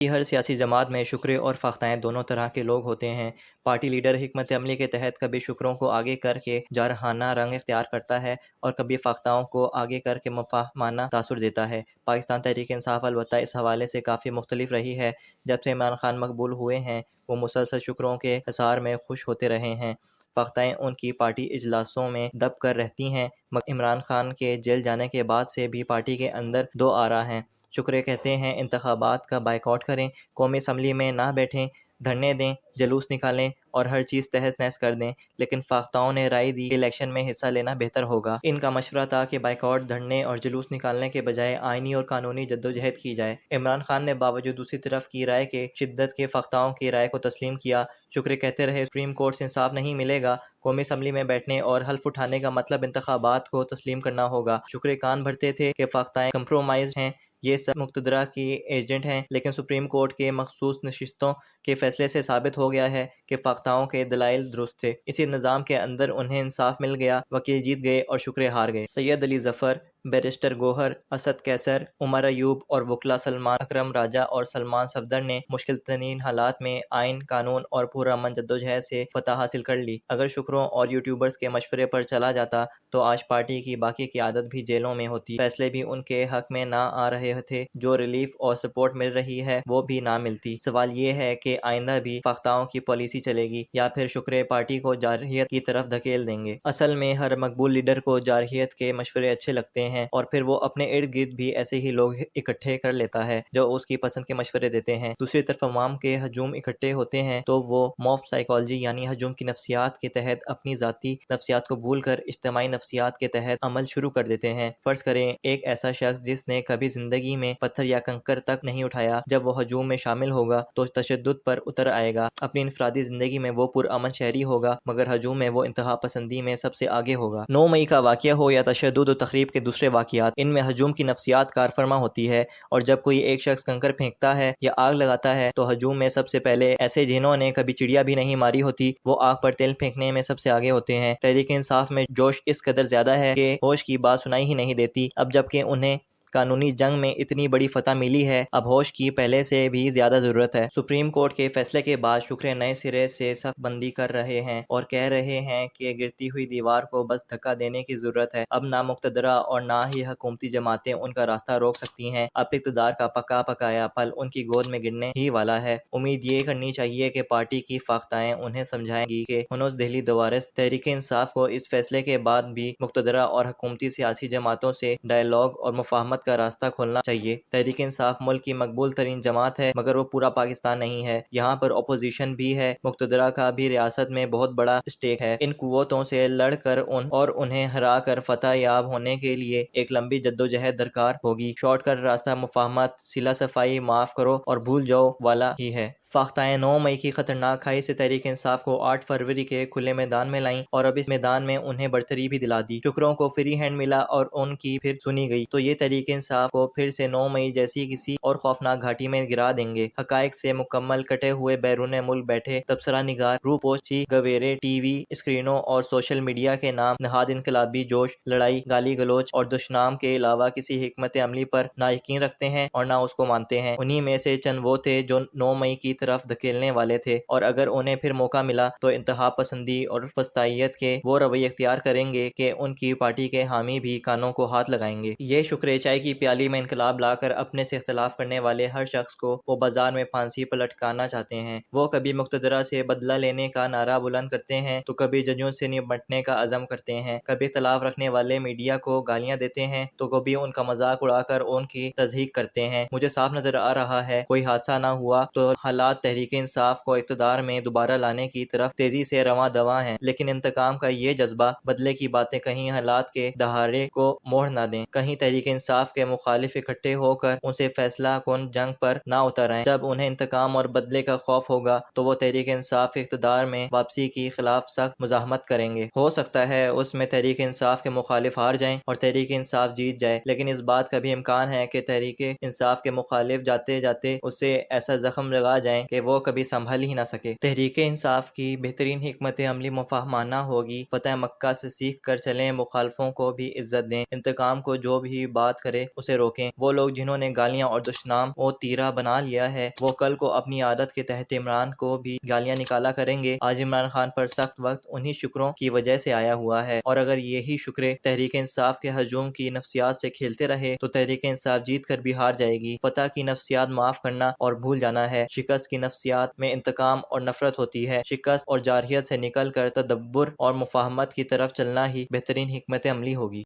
ہر سیاسی جماعت میں شکرے اور فاختائیں دونوں طرح کے لوگ ہوتے ہیں۔ پارٹی لیڈر حکمت عملی کے تحت کبھی شکروں کو آگے کر کے جارحانہ رنگ اختیار کرتا ہے اور کبھی فاختاؤں کو آگے کر کے مفاہمانہ تاثر دیتا ہے۔ پاکستان تحریک انصاف البتہ اس حوالے سے کافی مختلف رہی ہے۔ جب سے عمران خان مقبول ہوئے ہیں وہ مسلسل شکروں کے حصار میں خوش ہوتے رہے ہیں۔ فاختائیں ان کی پارٹی اجلاسوں میں دب کر رہتی ہیں، مگر عمران خان کے جیل جانے کے بعد سے بھی پارٹی کے اندر دو آرا ہیں۔ شکرے کہتے ہیں انتخابات کا بائیکاٹ کریں، قومی اسمبلی میں نہ بیٹھیں، دھرنے دیں، جلوس نکالیں اور ہر چیز تہس نہس کر دیں، لیکن فاختاؤں نے رائے دی کہ الیکشن میں حصہ لینا بہتر ہوگا۔ ان کا مشورہ تھا کہ بائیکاٹ، دھرنے اور جلوس نکالنے کے بجائے آئینی اور قانونی جدوجہد کی جائے۔ عمران خان نے باوجود دوسری طرف کی رائے کے شدت کے فاختاؤں کی رائے کو تسلیم کیا۔ شکرے کہتے رہے سپریم کورٹ سے انصاف نہیں ملے گا، قومی اسمبلی میں بیٹھنے اور حلف اٹھانے کا مطلب انتخابات کو تسلیم کرنا ہوگا۔ شکرے کان بھرتے تھے کہ فاختائیں کمپرومائز ہیں، یہ سب مقتدرہ کی ایجنٹ ہیں، لیکن سپریم کورٹ کے مخصوص نشستوں کے فیصلے سے ثابت ہو گیا ہے کہ فاختاؤں کے دلائل درست تھے۔ اسی نظام کے اندر انہیں انصاف مل گیا، وکیل جیت گئے اور شکرے ہار گئے۔ سید علی ظفر، بیرسٹر گوہر، اسد قیصر، عمر ایوب اور وکلا سلمان اکرم راجہ اور سلمان صفدر نے مشکل ترین حالات میں آئین، قانون اور پرامن جدوجہد سے فتح حاصل کر لی۔ اگر شکروں اور یوٹیوبرز کے مشورے پر چلا جاتا تو آج پارٹی کی باقی قیادت بھی جیلوں میں ہوتی، فیصلے بھی ان کے حق میں نہ آ رہے تھے، جو ریلیف اور سپورٹ مل رہی ہے وہ بھی نہ ملتی۔ سوال یہ ہے کہ آئندہ بھی فاختاؤں کی پالیسی چلے گی یا پھر شکرے پارٹی کو جارحیت کی طرف دھکیل دیں گے؟ اصل میں ہر مقبول لیڈر کو جارحیت کے مشورے اچھے لگتے ہیں اور پھر وہ اپنے ارد گرد بھی ایسے ہی لوگ اکٹھے کر لیتا ہے جو اس کی پسند کے مشورے دیتے ہیں۔ دوسری طرف عوام کے ہجوم اکٹھے ہوتے ہیں تو وہ موب سائیکالوجی یعنی ہجوم کی نفسیات کے تحت اپنی ذاتی نفسیات کو بھول کر اجتماعی نفسیات کے تحت عمل شروع کر دیتے ہیں۔ فرض کریں ایک ایسا شخص جس نے کبھی زندگی میں پتھر یا کنکر تک نہیں اٹھایا، جب وہ ہجوم میں شامل ہوگا تو تشدد پر اتر آئے گا۔ اپنی انفرادی زندگی میں وہ پرامن شہری ہوگا، مگر ہجوم میں وہ انتہا پسندی میں سب سے آگے ہوگا۔ 9 مئی کا واقعہ ہو یا تشدد و تخریب کے دوسرے واقعات، ان میں ہجوم کی نفسیات کار فرما ہوتی ہے، اور جب کوئی ایک شخص کنکر پھینکتا ہے یا آگ لگاتا ہے تو ہجوم میں سب سے پہلے ایسے جنہوں نے کبھی چڑیا بھی نہیں ماری ہوتی وہ آگ پر تیل پھینکنے میں سب سے آگے ہوتے ہیں۔ تحریک انصاف میں جوش اس قدر زیادہ ہے کہ ہوش کی بات سنائی ہی نہیں دیتی۔ اب جبکہ انہیں قانونی جنگ میں اتنی بڑی فتح ملی ہے، اب ہوش کی پہلے سے بھی زیادہ ضرورت ہے۔ سپریم کورٹ کے فیصلے کے بعد شکرے نئے سرے سے صف بندی کر رہے ہیں اور کہہ رہے ہیں کہ گرتی ہوئی دیوار کو بس دھکا دینے کی ضرورت ہے۔ اب نہ مقتدرہ اور نہ ہی حکومتی جماعتیں ان کا راستہ روک سکتی ہیں۔ اب اقتدار کا پکا پکایا پھل ان کی گود میں گرنے ہی والا ہے۔ امید یہ کرنی چاہیے کہ پارٹی کی فاختائیں انہیں سمجھائیں گی کہ ہنوز دہلی دوارس تحریک انصاف کو اس فیصلے کے بعد بھی مقتدرہ اور حکومتی سیاسی جماعتوں سے ڈائیلاگ اور مفاہمت کا راستہ کھولنا چاہیے۔ تحریک انصاف ملک کی مقبول ترین جماعت ہے، مگر وہ پورا پاکستان نہیں ہے۔ یہاں پر اپوزیشن بھی ہے، مقتدرہ کا بھی ریاست میں بہت بڑا اسٹیک ہے۔ ان قوتوں سے لڑ کر اور انہیں ہرا کر فتح یاب ہونے کے لیے ایک لمبی جدوجہد درکار ہوگی۔ شارٹ کٹ راستہ مفاہمت، صلہ صفائی، معاف کرو اور بھول جاؤ والا ہی ہے۔ فاختائیں 9 مئی کی خطرناک کھائی سے تحریک انصاف کو 8 فروری کے کھلے میدان میں لائیں اور اب اس میدان میں انہیں برتری بھی دلا دی۔ شکروں کو فری ہینڈ ملا اور ان کی پھر سنی گئی تو یہ تحریک انصاف کو پھر سے 9 مئی جیسی کسی اور خوفناک گھاٹی میں گرا دیں گے۔ حقائق سے مکمل کٹے ہوئے بیرون ملک بیٹھے تبصرہ نگار، روح پوشی گویرے ٹی وی اسکرینوں اور سوشل میڈیا کے نام نہاد انقلابی جوش، لڑائی، گالی گلوچ اور دشنام کے علاوہ کسی حکمت عملی پر نہ یقین رکھتے ہیں اور نہ اس کو مانتے ہیں۔ انہی میں سے چند وہ تھے جو 9 مئی کی طرف دھکیلنے والے تھے، اور اگر انہیں پھر موقع ملا تو انتہا پسندی اور فسطائیت کے وہ رویے اختیار کریں گے کہ ان کی پارٹی کے حامی بھی کانوں کو ہاتھ لگائیں گے۔ یہ شکرے چائے کی پیالی میں انقلاب لا کر اپنے سے اختلاف کرنے والے ہر شخص کو وہ بازار میں پھانسی پر لٹکانا چاہتے ہیں۔ وہ کبھی مقتدرہ سے بدلہ لینے کا نعرہ بلند کرتے ہیں تو کبھی ججوں سے نمٹنے کا عزم کرتے ہیں، کبھی اختلاف رکھنے والے میڈیا کو گالیاں دیتے ہیں تو کبھی ان کا مذاق اڑا کر ان کی تضحیک کرتے ہیں۔ مجھے صاف نظر آ رہا ہے کوئی حادثہ نہ ہوا تو حالات تحریک انصاف کو اقتدار میں دوبارہ لانے کی طرف تیزی سے رواں دواں ہیں، لیکن انتقام کا یہ جذبہ، بدلے کی باتیں کہیں حالات کے دہاڑے کو موڑ نہ دیں، کہیں تحریک انصاف کے مخالف اکٹھے ہو کر ان سے فیصلہ کن جنگ پر نہ اتر آئیں۔ جب انہیں انتقام اور بدلے کا خوف ہوگا تو وہ تحریک انصاف کے اقتدار میں واپسی کی خلاف سخت مزاحمت کریں گے۔ ہو سکتا ہے اس میں تحریک انصاف کے مخالف ہار جائیں اور تحریک انصاف جیت جائے، لیکن اس بات کا بھی امکان ہے کہ تحریک انصاف کے مخالف جاتے جاتے اسے ایسا زخم لگا جائیں جائیں کہ وہ کبھی سنبھل ہی نہ سکے۔ تحریک انصاف کی بہترین حکمت عملی مفاہمانہ ہوگی۔ فتح مکہ سے سیکھ کر چلیں، مخالفوں کو بھی عزت دیں، انتقام کو جو بھی بات کرے اسے روکیں۔ وہ لوگ جنہوں نے گالیاں اور دشنام و تیرہ بنا لیا ہے، وہ کل کو اپنی عادت کے تحت عمران کو بھی گالیاں نکالا کریں گے۔ آج عمران خان پر سخت وقت انہی شکروں کی وجہ سے آیا ہوا ہے، اور اگر یہی شکرے تحریک انصاف کے ہجوم کی نفسیات سے کھیلتے رہے تو تحریک انصاف جیت کر بھی ہار جائے گی۔ فتح کی نفسیات معاف کرنا اور بھول جانا ہے، شکست کی نفسیات میں انتقام اور نفرت ہوتی ہے۔ شکست اور جارحیت سے نکل کر تدبر اور مفاہمت کی طرف چلنا ہی بہترین حکمت عملی ہوگی۔